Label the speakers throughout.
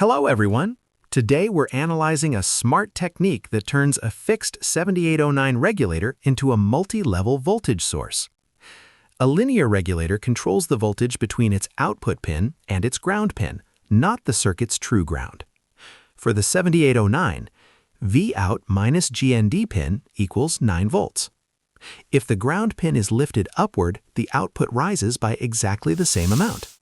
Speaker 1: Hello everyone! Today we're analyzing a smart technique that turns a fixed 7809 regulator into a multi-level voltage source. A linear regulator controls the voltage between its output pin and its ground pin, not the circuit's true ground. For the 7809, Vout minus GND pin equals 9 volts. If the ground pin is lifted upward, the output rises by exactly the same amount.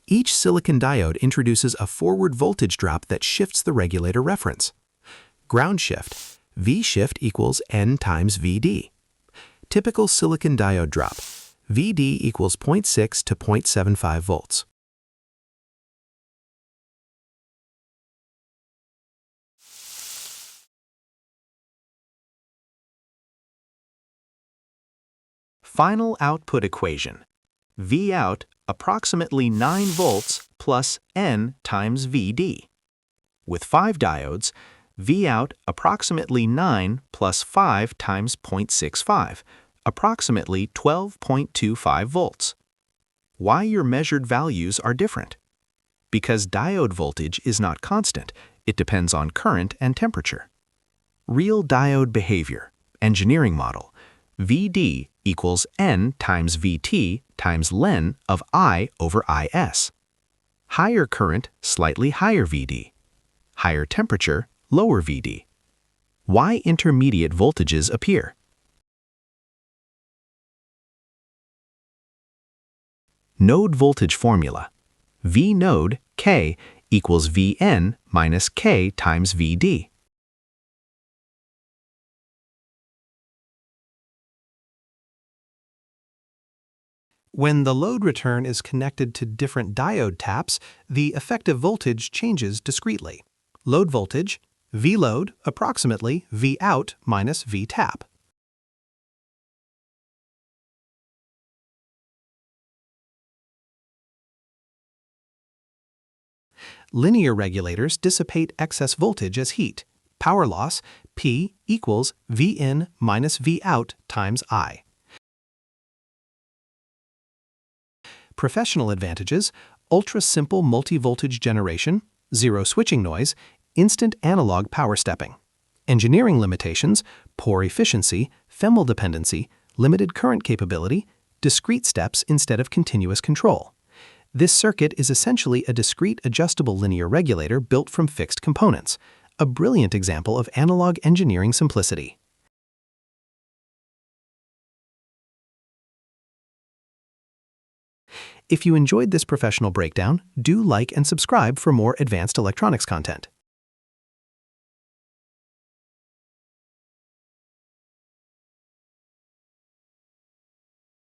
Speaker 1: Each silicon diode introduces a forward voltage drop that shifts the regulator reference. Ground shift, V shift equals N times Vd. Typical silicon diode drop, Vd equals 0.6 to 0.75 volts. Final output equation, Vout approximately 9 volts plus N times Vd. With 5 diodes, Vout approximately 9 plus 5 times 0.65, approximately 12.25 volts. Why your measured values are different? Because diode voltage is not constant, it depends on current and temperature. Real diode behavior, engineering model, Vd equals N times Vt times len of I over Is. Higher current, slightly higher Vd. Higher temperature, lower Vd. Why intermediate voltages appear? Node voltage formula. V node K equals Vn minus K times Vd.
Speaker 2: When the load return is connected to different diode taps, the effective voltage changes discretely. Load voltage, Vload, approximately Vout minus Vtap. Linear regulators dissipate excess voltage as heat. Power loss, P equals Vin minus Vout times I. Professional advantages: ultra-simple multi-voltage generation, zero switching noise, instant analog power stepping. Engineering limitations: poor efficiency, FEML dependency, limited current capability, discrete steps instead of continuous control. This circuit is essentially a discrete adjustable linear regulator built from fixed components, a brilliant example of analog engineering simplicity. If you enjoyed this professional breakdown, do like and subscribe for more advanced electronics content.